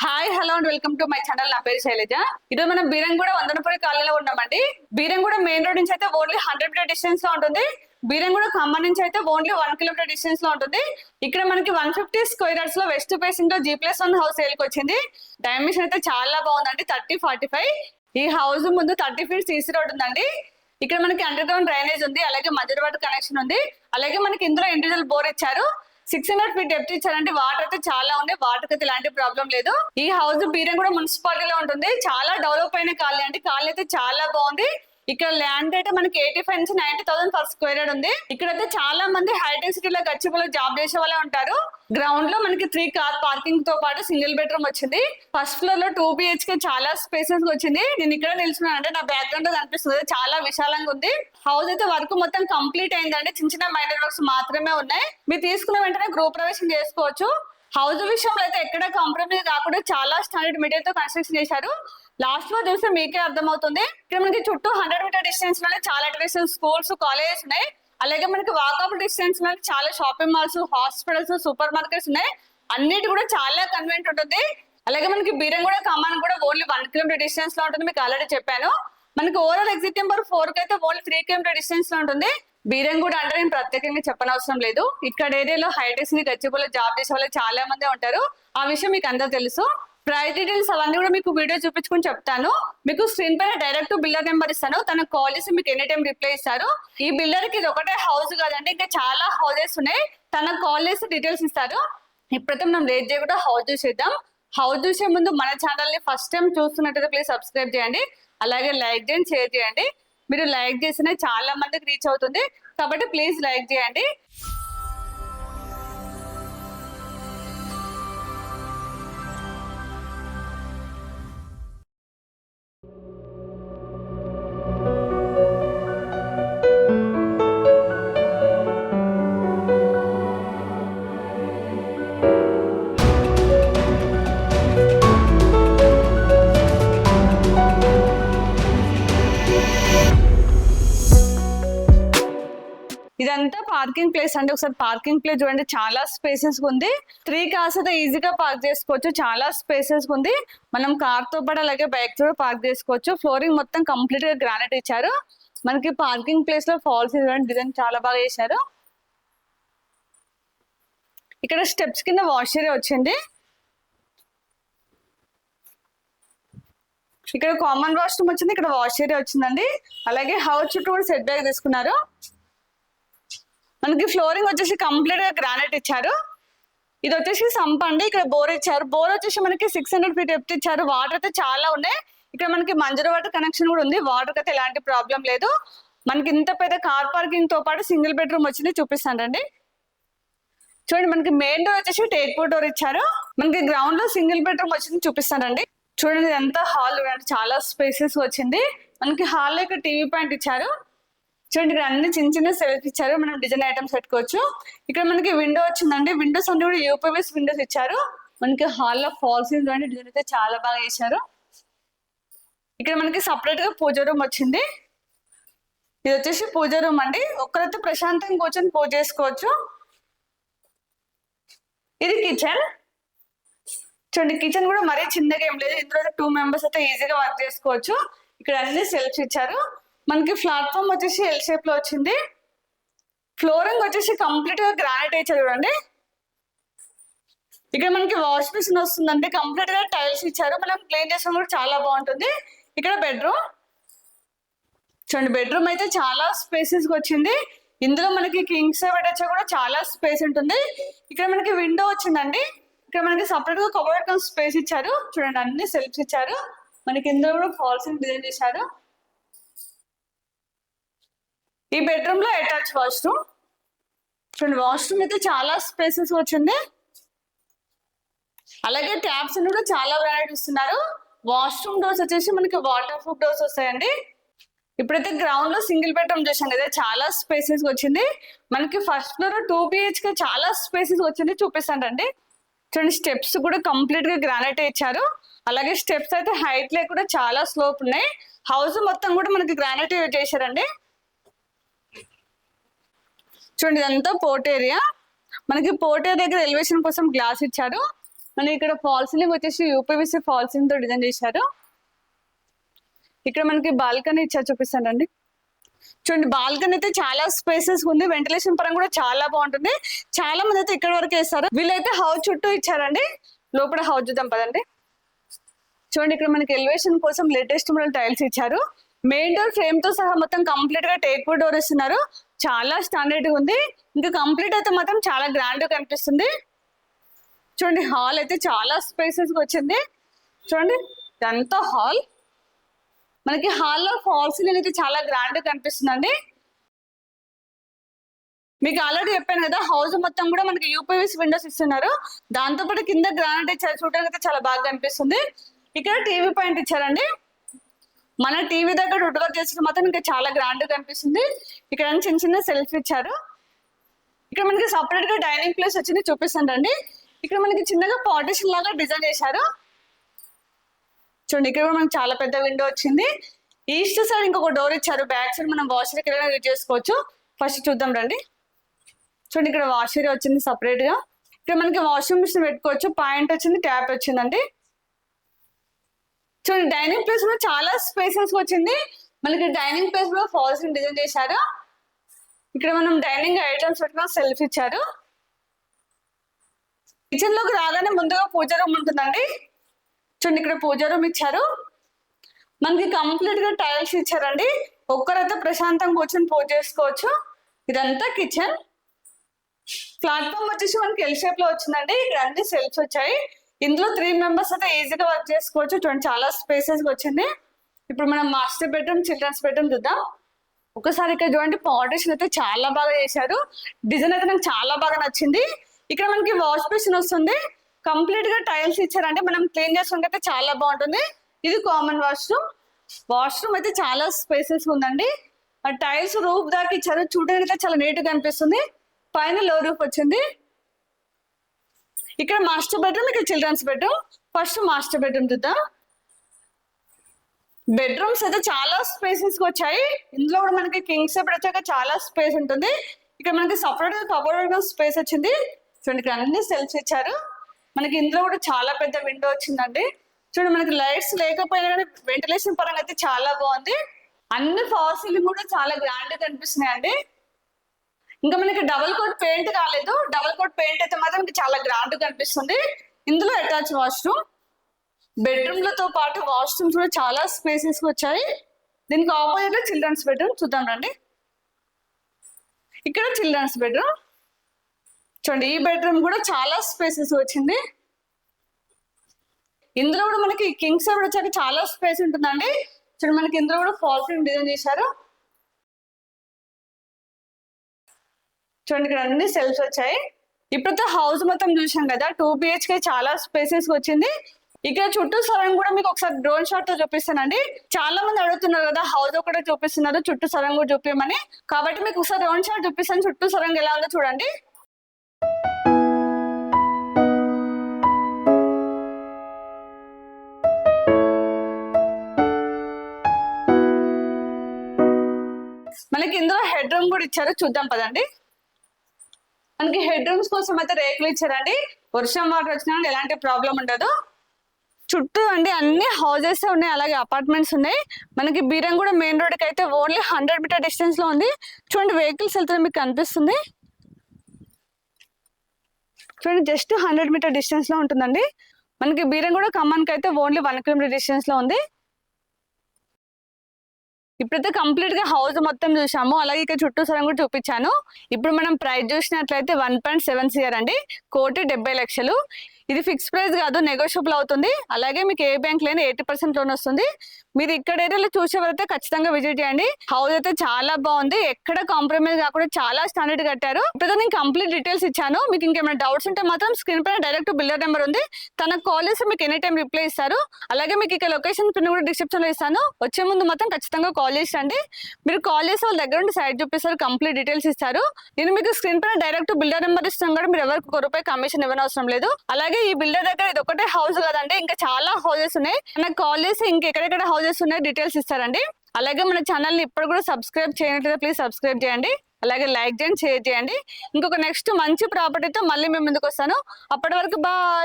Hi hello and welcome to my channel. నా పేరు శైలజ. ఈరోజు మనం బీరంగూడ వందనపురి కాలనీలో ఉన్నామండి. బీరంగూడ మెయిన్ రోడ్ నుంచి అయితే ఓన్లీ 100 మీటర్ డిస్టెన్స్ లో ఉంటుంది. బీరంగూడ ఖమ్మం నుంచి అయితే ఓన్లీ 1 కిలోమీటర్ డిస్టెన్స్ లో ఉంటుంది. ఇక్కడ మనకి 150 స్క్వేర్ యార్డ్స్ లో వెస్ట్ ఫేసింగ్ లో G+1 హౌస్ సేల్ కి వచ్చింది. డైమెన్షన్ అయితే చాలా బాగుందండి. 30-45. ఈ హౌస్ ముందు 30 ఫీట్ సీసీ రోడ్ ఉందండి. ఇక్కడ మనకి అండర్ గ్రౌండ్ డ్రైనేజ్ ఉంది, అలాగే మధ్య వాటర్ కనెక్షన్ ఉంది, అలాగే మనకి ఇందులో ఇండివిజువల్ బోర్ ఇచ్చారు. 600 ఫీట్ డెప్త్ ఇచ్చారంటే వాటర్ అయితే చాలా ఉన్నాయి. వాటర్ అయితే ఎలాంటి ప్రాబ్లం లేదు. ఈ హౌస్ బీరంగూడ మున్సిపాలిటీలో ఉంటుంది. చాలా డెవలప్ అయిన కాలనీ అండి. కాలనీ అయితే చాలా బాగుంది. ఇక్కడ ల్యాండ్ అయితే మనకి 85 నుంచి 90,000 పర్ స్క్వేర్ యార్డ్ ఉంది. ఇక్కడైతే చాలా మంది హైటెక్ సిటీలో గచ్చిబౌలిలో జాబ్ చేసే వాళ్ళే ఉంటారు. గ్రౌండ్ లో మనకి 3 కార్ పార్కింగ్ తో పాటు సింగిల్ బెడ్రూమ్ వచ్చింది. ఫస్ట్ ఫ్లోర్ లో 2 BHK చాలా స్పేసెస్ వచ్చింది. నేను ఇక్కడ నిల్చున్నాను అంటే నా బ్యాక్గ్రౌండ్ లో కనిపిస్తుంది. చాలా విశాలంగా ఉంది. హౌస్ అయితే వర్క్ మొత్తం కంప్లీట్ అయిందండి. చిన్న చిన్న మైనర్ వర్క్స్ మాత్రమే ఉన్నాయి. మీరు తీసుకున్న వెంటనే గృహ ప్రవేశం చేసుకోవచ్చు. హౌస్ విషయంలో అయితే ఎక్కడ కాంప్రమైజ్ కాకుండా చాలా స్టాండర్డ్ మెటీరియల్ తో కన్స్ట్రక్షన్ చేశారు. లాస్ట్ లో చూస్తే మీకే అర్థమవుతుంది. ఇక్కడ మనకి చుట్టూ 100 మీటర్ డిస్టెన్స్ లోనే చాలా ఎడ్యుకేషన్ స్కూల్స్, కాలేజెస్ ఉన్నాయి. అలాగే మనకి వాకబుల్ డిస్టెన్స్ లో చాలా shopping malls, hospitals, super markets ఉన్నాయి. అన్నిటి కూడా చాలా కన్వీనియంట్ ఉంటుంది. అలాగే మనకి బీరంగూడ ఖమ్మం కూడా ఓన్లీ 1 కిలోమీటర్ డిస్టెన్స్ లో ఉంటుంది. మీకు ఆల్రెడీ చెప్పాను. మనకి ఓవరాల్ ఎగ్జిట్ నెంబర్ 4 కి అయితే ఓన్లీ 3 కిలోమీటర్ డిస్టెన్స్ లో ఉంటుంది. బీరంగూడ అంటే నేను ప్రత్యేకంగా చెప్పనవసరం లేదు. ఇక్కడ ఏరియాలో హైటెక్స్ గచ్చిబౌలిలో జాబ్ చేసే వాళ్ళు చాలా మంది ఉంటారు. ఆ విషయం మీకు అందరూ తెలుసు. ప్రైస్ డీటెయిల్స్ అవన్నీ కూడా మీకు వీడియో చూపించుకుని చెప్తాను. మీకు స్క్రీన్ పైన డైరెక్ట్ బిల్డర్ నెంబర్ ఇస్తాను. తనకు కాల్ చేసి మీకు ఎనీ టైం రిప్లై ఇస్తారు. ఈ బిల్డర్ కి ఇది ఒకటే హౌస్ కాదండి, ఇంకా చాలా హౌసెస్ ఉన్నాయి. తనకు కాల్ చేసి డీటెయిల్స్ ఇస్తారు. ఇప్పుడైతే మనం లేట్ చేయకుండా హౌస్ చూసేద్దాం. హౌస్ చూసే ముందు మన ఛానల్ ని ఫస్ట్ టైం చూస్తున్నట్టయితే ప్లీజ్ సబ్స్క్రైబ్ చేయండి. అలాగే లైక్ చేయండి, షేర్ చేయండి. మీరు లైక్ చేసినా చాలా మందికి రీచ్ అవుతుంది కాబట్టి ప్లీజ్ లైక్ చేయండి. ఇదంతా పార్కింగ్ ప్లేస్ అండి. ఒకసారి పార్కింగ్ ప్లేస్ చూడండి, చాలా స్పేసెస్ ఉంది. 3 కార్స్ అయితే ఈజీగా పార్క్ చేసుకోవచ్చు. చాలా స్పేసెస్ ఉంది. మనం కార్ తో పాటు అలాగే బైక్ తో పార్క్ చేసుకోవచ్చు. ఫ్లోరింగ్ మొత్తం కంప్లీట్ గా గ్రానైట్ ఇచ్చారు. మనకి పార్కింగ్ ప్లేస్ లో ఫాల్స్ డిజైన్ చాలా బాగా చేశారు. ఇక్కడ స్టెప్స్ కింద వాష్ ఏరియా వచ్చింది. ఇక్కడ కామన్ వాష్రూమ్ వచ్చింది. ఇక్కడ వాష్ ఏరియా వచ్చిందండి. అలాగే హౌస్ చుట్టూ కూడా సెట్ బ్యాక్ తీసుకున్నారు. మనకి ఫ్లోరింగ్ వచ్చేసి కంప్లీట్ గా గ్రానైట్ ఇచ్చారు. ఇది వచ్చేసి సంప్ అండి. ఇక్కడ బోర్ ఇచ్చారు. బోర్ వచ్చేసి మనకి 600 ఫీట్ డెప్త్ ఇచ్చారు. వాటర్ అయితే చాలా ఉన్నాయి. ఇక్కడ మనకి మంజూరు వాటర్ కనెక్షన్ కూడా ఉంది. వాటర్ అయితే ఎలాంటి ప్రాబ్లం లేదు. మనకి ఇంత పెద్ద కార్ పార్కింగ్ తో పాటు సింగిల్ బెడ్రూమ్ వచ్చింది. చూపిస్తానండి. చూడండి, మనకి మెయిన్ డోర్ వచ్చేసి టేక్ డోర్ ఇచ్చారు. మనకి గ్రౌండ్ లో సింగిల్ బెడ్రూమ్ వచ్చింది. చూపిస్తానండి. చూడండి, ఎంత హాల్ చాలా స్పేసెస్ వచ్చింది. మనకి హాల్ లో ఇక్కడ టీవీ పాయింట్ ఇచ్చారు. చూడండి, ఇక్కడ అన్ని చిన్న చిన్న సెల్ఫ్ ఇచ్చారు. మనం డిజైన్ ఐటమ్స్ పెట్టుకోవచ్చు. ఇక్కడ మనకి విండో వచ్చిందండి. విండోస్ అన్ని కూడా యూపీవీఎస్ విండోస్ ఇచ్చారు. మనకి హాల్ లో ఫాల్స్ డిజైన్ అయితే చాలా బాగా చేశారు. ఇక్కడ మనకి సపరేట్ గా పూజ రూమ్ వచ్చింది. ఇది వచ్చేసి పూజ రూమ్ అండి. ఒక్కరైతే ప్రశాంతంగా కూర్చొని పూజ చేసుకోవచ్చు. ఇది కిచెన్. చూడండి, కిచెన్ కూడా మరీ చిన్నగా ఏం లేదు. ఇందులో 2 మెంబర్స్ అయితే ఈజీగా వర్క్ చేసుకోవచ్చు. ఇక్కడ అన్ని సెల్ఫ్స్ ఇచ్చారు. మనకి ప్లాట్ఫామ్ వచ్చేసి ఎల్ షేప్ లో వచ్చింది. ఫ్లోరింగ్ వచ్చేసి కంప్లీట్ గా గ్రానైట్ ఇచ్చారు. చూడండి, ఇక్కడ మనకి వాష్ బేసిన్ వస్తుందండి. కంప్లీట్ గా టైల్స్ ఇచ్చారు. మనం క్లీన్ చేసుకోవడం కూడా చాలా బాగుంటుంది. ఇక్కడ బెడ్రూమ్ చూడండి. బెడ్రూమ్ అయితే చాలా స్పేసెస్ వచ్చింది. ఇందులో మనకి కింగ్ సైజ్ బెడ్ వచ్చా కూడా చాలా స్పేస్ ఉంటుంది. ఇక్కడ మనకి విండో వచ్చిందండి. ఇక్కడ మనకి సపరేట్ గా కబోర్డ్ స్పేస్ ఇచ్చారు. చూడండి, అన్ని సెల్ఫ్స్ ఇచ్చారు. మనకి ఇందులో కూడా ఫాల్స్ డిజైన్ చేశారు. ఈ బెడ్రూమ్ లో అటాచ్ వాష్రూమ్. చూడండి, వాష్రూమ్ అయితే చాలా స్పేసెస్ వచ్చింది. అలాగే ట్యాప్స్ కూడా చాలా వెరైటీ ఇస్తున్నారు. వాష్రూమ్ డోర్స్ వచ్చేసి మనకి వాటర్ ప్రూఫ్ డోర్స్ వస్తాయండి. ఇప్పుడైతే గ్రౌండ్ లో సింగిల్ బెడ్రూమ్ చేసాం కదా, చాలా స్పేసెస్ వచ్చింది. మనకి ఫస్ట్ ఫ్లోర్ 2 BHK చాలా స్పేసెస్ వచ్చింది. చూపిస్తానండి. చూడండి, స్టెప్స్ కూడా కంప్లీట్ గా గ్రానైట్ ఇచ్చారు. అలాగే స్టెప్స్ అయితే హైట్ లే కూడా చాలా స్లోప్ ఉన్నాయి. హౌస్ మొత్తం కూడా మనకి గ్రానైట్ యూజ్ చేశారండి. చూడండి, ఇదంతా పోర్ట్ ఏరియా. మనకి పోర్ట్ ఏరియా దగ్గర ఎలివేషన్ కోసం గ్లాస్ ఇచ్చారు. మన ఇక్కడ ఫాల్ సీలింగ్ వచ్చేసి యూపీవీసీ ఫాల్ సీలింగ్ తో డిజైన్ చేశారు. ఇక్కడ మనకి బాల్కనీ ఇచ్చారు, చూపిస్తానండి. చూడండి బాల్కనీ అయితే చాలా స్పేసెస్ ఉంది, వెంటిలేషన్ పరంగా కూడా చాలా బాగుంటుంది. చాలా మంది అయితే ఇక్కడ వరకు వేస్తారు. వీళ్ళైతే హౌస్ చుట్టూ ఇచ్చారండి. లోపల హౌస్ చూద్దాం పదండి. చూడండి ఇక్కడ మనకి ఎలివేషన్ కోసం లేటెస్ట్ మోడల్ టైల్స్ ఇచ్చారు. మెయిన్ డోర్ ఫ్రేమ్ తో సహా మొత్తం కంప్లీట్ గా టేక్ వుడ్ డోర్ ఇస్తున్నారు. చాలా స్టాండర్డ్ గా ఉంది. ఇంకా కంప్లీట్ అయితే మాత్రం చాలా గ్రాండ్ గా కనిపిస్తుంది. చూడండి హాల్ అయితే చాలా స్పేసెస్ గా వచ్చింది. చూడండి ఇదంతా హాల్. మనకి హాల్లో ఫాల్ సీలింగ్ అయితే చాలా గ్రాండ్ గా కనిపిస్తుందండి. మీకు ఆల్రెడీ చెప్పాను కదా, హౌస్ మొత్తం కూడా మనకి యూపీవీసీ విండోస్ ఇస్తున్నారు. దాంతో పాటు కింద గ్రానైట్ ఇచ్చారు, చూడడానికి అయితే చాలా బాగా కనిపిస్తుంది. ఇక్కడ టీవీ పాయింట్ ఇచ్చారండి. మన టీవీ దగ్గర వుడ్ వర్క్ చేసిన మాత్రం ఇంకా చాలా గ్రాండ్ గా కనిపిస్తుంది. ఇక్కడ చిన్న చిన్న సెల్ఫ్ ఇచ్చారు. ఇక్కడ మనకి సపరేట్ గా డైనింగ్ ప్లేస్ వచ్చింది, చూపిస్తానండి. ఇక్కడ మనకి చిన్నగా పార్టిషన్ లాగా డిజైన్ చేశారు. చూడండి ఇక్కడ మనకి చాలా పెద్ద విండో వచ్చింది. ఈస్ట్ సైడ్ ఇంకొక డోర్ ఇచ్చారు. బ్యాక్ సైడ్ మనం వాషర్ కి యూజ్ చేసుకోవచ్చు. ఫస్ట్ చూద్దాం రండి. చూడండి ఇక్కడ వాషర్ వచ్చింది సపరేట్ గా. ఇక్కడ మనకి వాషింగ్ మిషన్ పెట్టుకోవచ్చు. పాయింట్ వచ్చింది, ట్యాప్ వచ్చిందండి. చూడండి డైనింగ్ ప్లేస్ కూడా చాలా స్పేసెస్ వచ్చింది. మనకి డైనింగ్ ప్లేస్ లో ఫాల్స్ డిజైన్ చేశారు. ఇక్కడ మనం డైనింగ్ ఐటమ్స్ పెట్టుకున్న సెల్ఫ్ ఇచ్చారు. కిచెన్ లోకి రాగానే ముందుగా పూజ రూమ్ ఉంటుందండి. చూడండి ఇక్కడ పూజ రూమ్ ఇచ్చారు. మనకి కంప్లీట్ గా టైల్స్ ఇచ్చారండి. ఒక్కరైతే ప్రశాంతంగా కూర్చొని పూజ చేసుకోవచ్చు. ఇదంతా కిచెన్. ప్లాట్ఫామ్ వచ్చేసి మనకి ఎల్ షేప్ లో వచ్చిందండి. ఇక్కడ అన్ని సెల్ఫ్స్ వచ్చాయి. ఇందులో 3 మెంబర్స్ అయితే ఈజీగా వర్క్ చేసుకోవచ్చు. చూడండి చాలా స్పేసెస్ వచ్చింది. ఇప్పుడు మనం మాస్టర్ బెడ్రూమ్, చిల్డ్రన్స్ బెడ్రూమ్ చూద్దాం. ఒకసారి ఇక్కడ చూడండి పార్టిషన్ అయితే చాలా బాగా చేశారు. డిజైన్ అయితే నాకు చాలా బాగా నచ్చింది. ఇక్కడ మనకి వాష్ బేసిన్ వస్తుంది. కంప్లీట్ గా టైల్స్ ఇచ్చారంటే మనం క్లీన్ చేసుకుంటే అయితే చాలా బాగుంటుంది. ఇది కామన్ వాష్రూమ్. వాష్రూమ్ అయితే చాలా స్పేసెస్ ఉందండి. ఆ టైల్స్ రూఫ్ దాకా ఇచ్చారు. చూడడానికి అయితే చాలా నీట్ గా అనిపిస్తుంది. పైన లో రూఫ్ వచ్చింది. ఇక్కడ మాస్టర్ బెడ్రూమ్, ఇక్కడ children's bedroom. First master bedroom చూద్దాం. బెడ్రూమ్స్ అయితే చాలా స్పేసెస్ వచ్చాయి. ఇందులో కూడా మనకి కింగ్ సైడ్ వచ్చాక చాలా స్పేస్ ఉంటుంది. ఇక్కడ మనకి సపరేట్ గా కబోర్డ్ స్పేస్ వచ్చింది. చూడండి ఇక్కడ అన్ని సెల్ఫ్స్ ఇచ్చారు. మనకి ఇందులో కూడా చాలా పెద్ద విండో వచ్చిందండి. చూడండి మనకి లైట్స్ లేకపోయినా కానీ వెంటిలేషన్ పరంగా అయితే చాలా బాగుంది. అన్ని ఫాల్ సీలింగ్ కూడా చాలా గ్రాండ్ గా కనిపిస్తున్నాయండి. ఇంకా మనకి డబుల్ కోట్ పెయింట్ కాలేదు. డబుల్ కోట్ పెయింట్ అయితే మాత్రం చాలా గ్రాండ్ గా కనిపిస్తుంది. ఇందులో అటాచ్ వాష్రూమ్. బెడ్రూమ్లతో పాటు వాష్రూమ్స్ కూడా చాలా స్పేసెస్ వచ్చాయి. దీనికి ఆపోజిట్ లో చిల్డ్రన్స్ బెడ్రూమ్ చూద్దాం రండి. ఇక్కడ చిల్డ్రన్స్ బెడ్రూమ్. చూడండి ఈ బెడ్రూమ్ కూడా చాలా స్పేసెస్ వచ్చింది. ఇందులో కూడా మనకి కింగ్ సైడ్ వచ్చాక చాలా స్పేస్ ఉంటుందండి. చూడండి మనకి ఇందులో కూడా ఫాల్ సీలింగ్ డిజైన్ చేశారు. చూడండి ఇక్కడ అన్ని సెల్ఫ్స్ వచ్చాయి. ఇప్పుడైతే హౌస్ మొత్తం చూసాం కదా. 2 BHK చాలా స్పేసెస్ వచ్చింది. ఇక్కడ చుట్టూ సరౌండ్ కూడా మీకు ఒకసారి డ్రోన్ షాట్ తో చూపిస్తానండి. చాలా మంది అడుగుతున్నారు కదా హౌస్ ఒకటే చూపిస్తున్నారు, చుట్టూ సరౌండ్ కూడా చూపించమని. కాబట్టి మీకు ఒకసారి డ్రోన్ షాట్ చూపిస్తాను. చుట్టూ సరౌండ్ ఎలా ఉందో చూడండి. మనకి ఇందులో హెడ్ రూమ్ కూడా ఇచ్చారు, చూద్దాం పదండి. మనకి హెడ్ రూమ్స్ కోసం అయితే రేకులు ఇచ్చారండి. వర్షం వాటర్ వచ్చినా ఎలాంటి ప్రాబ్లం ఉండదు. చుట్టూ అండి అన్ని హౌసెస్ ఉన్నాయి, అలాగే అపార్ట్మెంట్స్ ఉన్నాయి. మనకి బీరంగూడ మెయిన్ రోడ్ కి అయితే ఓన్లీ 100 మీటర్ డిస్టెన్స్ లో ఉంది. చూడండి వెహికల్స్ వెళ్తే మీకు కనిపిస్తుంది. చూడండి జస్ట్ 100 మీటర్ డిస్టెన్స్ లో ఉంటుందండి. మనకి బీరంగూడ ఖమ్మానికి అయితే ఓన్లీ 1 కిలోమీటర్ డిస్టెన్స్ లో ఉంది. ఇప్పుడైతే కంప్లీట్ గా హౌస్ మొత్తం చూసాము, అలాగే ఇక్కడ చుట్టూ సరం కూడా చూపించాను. ఇప్పుడు మనం ప్రైస్ చూసినట్లయితే 1.7 CR అండి, 1,70,00,000. ఇది ఫిక్స్ ప్రైస్ కాదు, నెగోషియబుల్ అవుతుంది. అలాగే మీకు ఏ బ్యాంక్ లేని 80% లోన్ వస్తుంది. మీరు ఇక్కడ ఏరియాలో చూసేవారైతే ఖచ్చితంగా విజిట్ చేయండి. హౌస్ అయితే చాలా బాగుంది, ఎక్కడ కాంప్రమైజ్ కాకుండా చాలా స్టాండర్డ్ కట్టారు. ఇప్పుడు నేను కంప్లీట్ డీటెయిల్స్ ఇచ్చాను. మీకు ఇంకేమైనా డౌట్స్ ఉంటే మాత్రం స్క్రీన్ పైన డైరెక్ట్ బిల్డర్ నెంబర్ ఉంది, తనకు కాల్ చేసి మీకు ఎనీ టైం రిప్లై ఇస్తారు. అలాగే మీకు ఇక లొకేషన్ పిన్ కూడా డిస్క్రిప్షన్ లో ఇస్తాను. వచ్చే ముందు మాత్రం ఖచ్చితంగా కాల్ చేసండి. మీరు కాల్ చేసి వాళ్ళ దగ్గర ఉండి సైట్ చూపిస్తారు, కంప్లీట్ డీటెయిల్స్ ఇస్తారు. నేను మీకు స్క్రీన్ పైన డైరెక్ట్ బిల్డర్ నెంబర్ ఇస్తాను కూడా, మీరు ఎవరికి ₹1 కమిషన్ ఇవ్వనవసరం లేదు. అలాగే ఈ బిల్డర్ దగ్గర ఇది ఒకటే హౌస్ కదండి, ఇంకా చాలా హౌసెస్ ఉన్నాయి. నాకు కాల్ చేసి ఇంకెక్కడెక్కడ హౌసెస్ ఉన్నాయి డీటెయిల్స్ ఇస్తారండి. అలాగే మన ఛానల్ ని ఇప్పుడు కూడా సబ్స్క్రైబ్ చేయనట్లయితే ప్లీజ్ సబ్స్క్రైబ్ చేయండి. అలాగే లైక్ చేయండి, షేర్ చేయండి. ఇంకొక నెక్స్ట్ మంచి ప్రాపర్టీతో మళ్ళీ మేము ముందుకు వస్తాను. అప్పటి వరకు బాయ్.